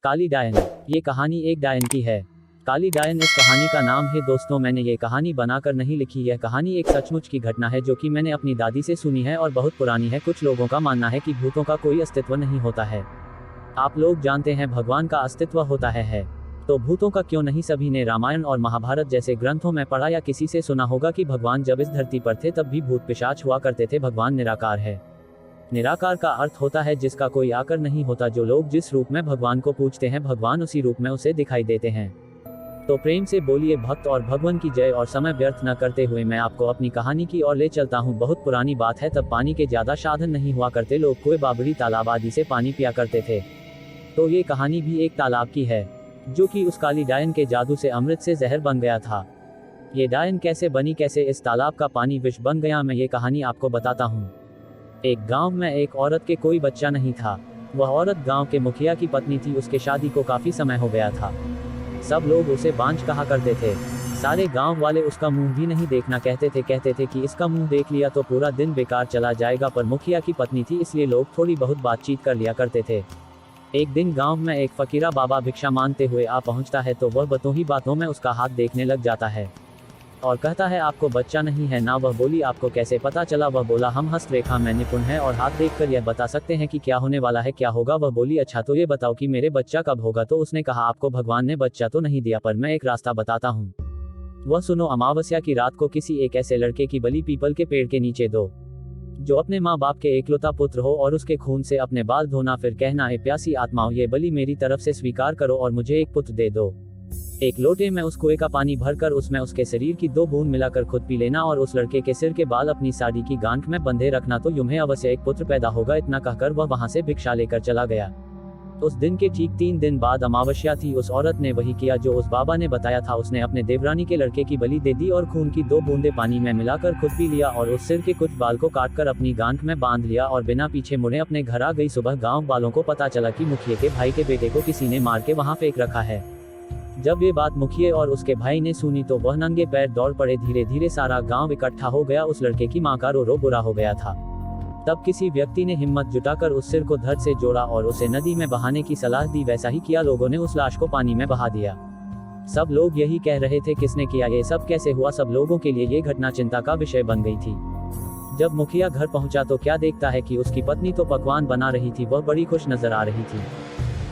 काली डायन। ये कहानी एक डायन की है। काली डायन इस कहानी का नाम है। दोस्तों, मैंने ये कहानी बनाकर नहीं लिखी। यह कहानी एक सचमुच की घटना है जो कि मैंने अपनी दादी से सुनी है और बहुत पुरानी है। कुछ लोगों का मानना है कि भूतों का कोई अस्तित्व नहीं होता है। आप लोग जानते हैं भगवान का अस्तित्व होता है। तो भूतों का क्यों नहीं? सभी ने रामायण और महाभारत जैसे ग्रंथों में पढ़ा या किसी से सुना होगा कि भगवान जब इस धरती पर थे तब भी भूत पिशाच हुआ करते थे। भगवान निराकार है। निराकार का अर्थ होता है जिसका कोई आकार नहीं होता। जो लोग जिस रूप में भगवान को पूजते हैं भगवान उसी रूप में उसे दिखाई देते हैं। तो प्रेम से बोलिए भक्त और भगवान की जय। और समय व्यर्थ न करते हुए मैं आपको अपनी कहानी की ओर ले चलता हूँ। बहुत पुरानी बात है। तब पानी के ज्यादा साधन नहीं हुआ करते। लोग कुएं, बावड़ी, तालाब आदि से पानी पिया करते थे। तो ये कहानी भी एक तालाब की है जो कि उस काली डायन के जादू से अमृत से जहर बन गया था। ये डायन कैसे बनी, कैसे इस तालाब का पानी विष बन गया, मैं ये कहानी आपको बताता हूँ। एक गांव में एक औरत के कोई बच्चा नहीं था। वह औरत गांव के मुखिया की पत्नी थी। उसके शादी को काफी समय हो गया था। सब लोग उसे बांझ कहा करते थे। सारे गांव वाले उसका मुंह भी नहीं देखना कहते थे कि इसका मुंह देख लिया तो पूरा दिन बेकार चला जाएगा। पर मुखिया की पत्नी थी इसलिए लोग थोड़ी बहुत बातचीत कर लिया करते थे। एक दिन गांव में एक फकीरा बाबा भिक्षा मांगते हुए आ पहुंचता है तो वह बातों ही बातों में उसका हाथ देखने लग जाता है और कहता है आपको बच्चा नहीं है ना? वह बोली आपको कैसे पता चला? वह बोला हम हस्तरेखा में निपुण हैं और हाथ देखकर यह बता सकते हैं कि क्या होने वाला है, क्या होगा। वह बोली अच्छा तो ये बताओ कि मेरे बच्चा कब होगा? तो उसने कहा आपको भगवान ने बच्चा तो नहीं दिया पर मैं एक रास्ता बताता हूँ। वह सुनो, अमावस्या की रात को किसी एक ऐसे लड़के की बलि पीपल के पेड़ के नीचे दो जो अपने माँ बाप के एकलौता पुत्र हो और उसके खून से अपने बाल धोना। फिर कहना ए प्यासी आत्माओं, ये बलि मेरी तरफ से स्वीकार करो और मुझे एक पुत्र दे दो। एक लोटे में उस कुएं का पानी भरकर उसमें उसके शरीर की 2 बूंद मिलाकर खुद पी लेना और उस लड़के के सिर के बाल अपनी साड़ी की गांठ में बंधे रखना तो तुम्हें अवश्य एक पुत्र पैदा होगा। इतना कहकर वह वहां से भिक्षा लेकर चला गया। उस दिन के ठीक 3 दिन बाद अमावस्या थी। उस औरत ने वही किया जो उस बाबा ने बताया था। उसने अपने देवरानी के लड़के की बलि दे दी और खून की 2 बूंदें पानी में मिलाकर खुद पी लिया और उस सिर के कुछ बाल को काटकर अपनी गांठ में बांध लिया और बिना पीछे मुड़े अपने घर आ गई। सुबह गांव वालों को पता चला कि मुखिया के भाई के बेटे को किसी ने मार के वहां फेंक रखा है। जब ये बात मुखिया और उसके भाई ने सुनी तो वह नंगे पैर दौड़ पड़े। धीरे धीरे सारा गांव इकट्ठा हो गया। उस लड़के की मां का रो बुरा हो गया था। तब किसी व्यक्ति ने हिम्मत जुटाकर उस सिर को धड़ से जोड़ा और उसे नदी में बहाने की सलाह दी। वैसा ही किया। लोगों ने उस लाश को पानी में बहा दिया। सब लोग यही कह रहे थे किसने किया, ये सब कैसे हुआ। सब लोगों के लिए ये घटना चिंता का विषय बन गई थी। जब मुखिया घर पहुंचा तो क्या देखता है कि उसकी पत्नी तो पकवान बना रही थी। वह बड़ी खुश नजर आ रही थी।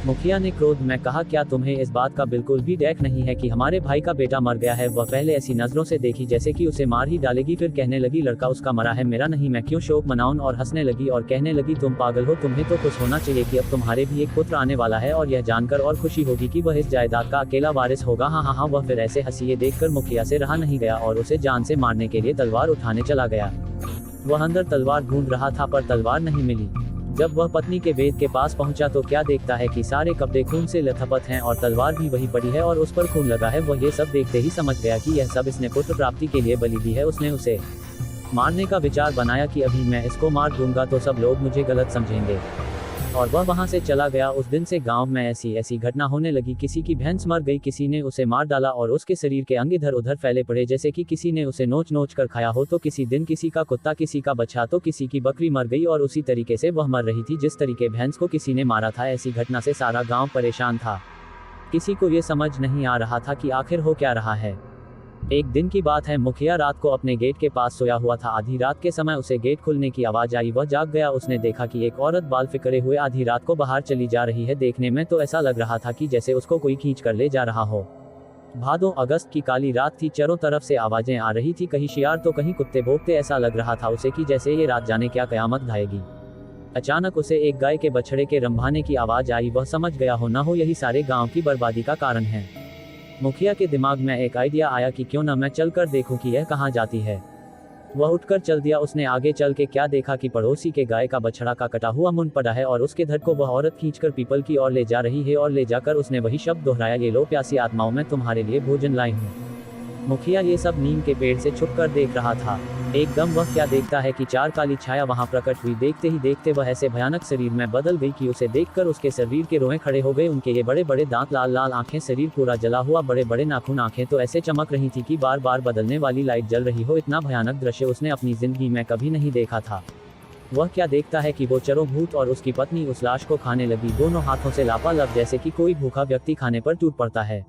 मुखिया ने क्रोध में कहा क्या तुम्हें इस बात का बिल्कुल भी डर नहीं है कि हमारे भाई का बेटा मर गया है? वह पहले ऐसी नजरों से देखी जैसे कि उसे मार ही डालेगी। फिर कहने लगी लड़का उसका मरा है, मेरा नहीं, मैं क्यों शोक मनाऊं? और हंसने लगी और कहने लगी तुम पागल हो। तुम्हें तो खुश होना चाहिए कि अब तुम्हारे भी एक पुत्र आने वाला है और यह जानकर और खुशी होगी कि वह इस जायदाद का अकेला वारिस होगा। हाँ हाँ हाँ। वह फिर ऐसे हंसी। ये देखकर मुखिया से रहा नहीं गया और उसे जान से मारने के लिए तलवार उठाने चला गया। वह अंदर तलवार ढूंढ रहा था पर तलवार नहीं मिली। जब वह पत्नी के बेद के पास पहुंचा तो क्या देखता है कि सारे कपड़े खून से लथपथ हैं और तलवार भी वही पड़ी है और उस पर खून लगा है। वह ये सब देखते ही समझ गया कि यह सब इसने पुत्र प्राप्ति के लिए बलि दी है। उसने उसे मारने का विचार बनाया कि अभी मैं इसको मार दूंगा तो सब लोग मुझे गलत समझेंगे, और वह वहां से चला गया। उस दिन से गांव में ऐसी घटना होने लगी। किसी की भैंस मर गई, किसी ने उसे मार डाला और उसके शरीर के अंग इधर उधर फैले पड़े जैसे कि किसी ने उसे नोच नोच कर खाया हो। तो किसी दिन किसी का कुत्ता, किसी का बच्चा, तो किसी की बकरी मर गई और उसी तरीके से वह मर रही थी जिस तरीके भैंस को किसी ने मारा था। ऐसी घटना से सारा गाँव परेशान था। किसी को ये समझ नहीं आ रहा था कि आखिर हो क्या रहा है। एक दिन की बात है, मुखिया रात को अपने गेट के पास सोया हुआ था। आधी रात के समय उसे गेट खुलने की आवाज आई। वह जाग गया। उसने देखा कि एक औरत बाल फिकरे हुए आधी रात को बाहर चली जा रही है। देखने में तो ऐसा लग रहा था कि जैसे उसको कोई खींच कर ले जा रहा हो। भादों अगस्त की काली रात थी। चारों तरफ से आवाजें आ रही थी, कहीं शियार तो कहीं कुत्ते भौंकते। ऐसा लग रहा था उसे कि जैसे ये रात जाने क्या कयामत ढाएगी। अचानक उसे एक गाय के बछड़े के रंभाने की आवाज आई। वह समझ गया हो ना हो यही सारे गाँव की बर्बादी का कारण है। मुखिया के दिमाग में एक आइडिया आया कि क्यों न मैं चलकर देखूं कि यह कहां जाती है। वह उठकर चल दिया। उसने आगे चल के क्या देखा कि पड़ोसी के गाय का बछड़ा का कटा हुआ मुंड पड़ा है और उसके धड़ को वह औरत खींचकर पीपल की ओर ले जा रही है। और ले जाकर उसने वही शब्द दोहराया, ये लो प्यासी आत्माओं, मैं तुम्हारे लिए भोजन लाई हूँ। मुखिया ये सब नीम के पेड़ से छुपकर देख रहा था। एकदम वह क्या देखता है कि 4 काली छाया वहां प्रकट हुई। देखते ही देखते वह ऐसे भयानक शरीर में बदल गई कि उसे देखकर उसके शरीर के रोए खड़े हो गए। उनके ये बड़े बड़े दांत, लाल लाल आंखें, शरीर पूरा जला हुआ, बड़े बड़े नाखून, आंखें तो ऐसे चमक रही थी कि बार बार बदलने वाली लाइट जल रही हो। इतना भयानक दृश्य उसने अपनी जिंदगी में कभी नहीं देखा था। वह क्या देखता है कि वो चरों भूत और उसकी पत्नी उस लाश को खाने लगी, दोनों हाथों से लापालप, जैसे कि कोई भूखा व्यक्ति खाने पर टूट पड़ता है।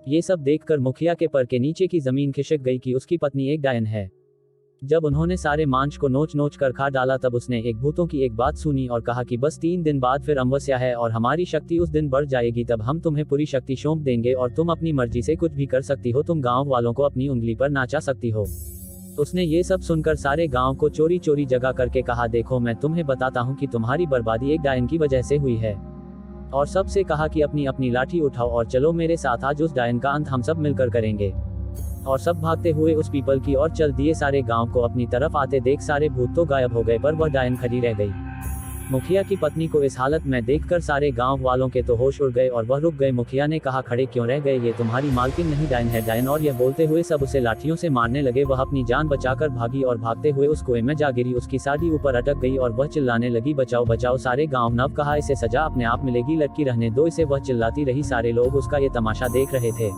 ये सब देखकर मुखिया के पर के नीचे की जमीन खिसक गई कि उसकी पत्नी एक डायन है। जब उन्होंने सारे मांस को नोच नोच कर खा डाला तब उसने एक भूतों की एक बात सुनी और कहा कि बस 3 दिन बाद फिर अमावस्या है और हमारी शक्ति उस दिन बढ़ जाएगी, तब हम तुम्हें पूरी शक्ति सौंप देंगे और तुम अपनी मर्जी से कुछ भी कर सकती हो, तुम गांव वालों को अपनी उंगली पर नाचा सकती हो। उसने ये सब सुनकर सारे गांव को चोरी चोरी जगा करके कहा, देखो मैं तुम्हें बताता हूँ कि तुम्हारी बर्बादी एक डायन की वजह से हुई है। और सबसे कहा कि अपनी अपनी लाठी उठाओ और चलो मेरे साथ, आज उस डायन का अंत हम सब मिलकर करेंगे। और सब भागते हुए उस पीपल की ओर चल दिए। सारे गांव को अपनी तरफ आते देख सारे भूत तो गायब हो गए, पर वह डायन खड़ी रह गई। मुखिया की पत्नी को इस हालत में देखकर सारे गांव वालों के तो होश उड़ गए और वह रुक गए। मुखिया ने कहा, खड़े क्यों रह गए, ये तुम्हारी मालकिन नहीं डायन है, डायन। और यह बोलते हुए सब उसे लाठियों से मारने लगे। वह अपनी जान बचाकर भागी और भागते हुए उस कुएं में जा गिरी। उसकी साड़ी ऊपर अटक गई और वह चिल्लाने लगी, बचाओ बचाओ। सारे गांव नव कहा, इसे सजा अपने आप मिलेगी, लटकी रहने दो इसे। वह चिल्लाती रही, सारे लोग उसका ये तमाशा देख रहे थे।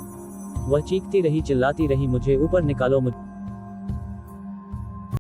वह चीखती रही, चिल्लाती रही, मुझे ऊपर निकालो, मुझे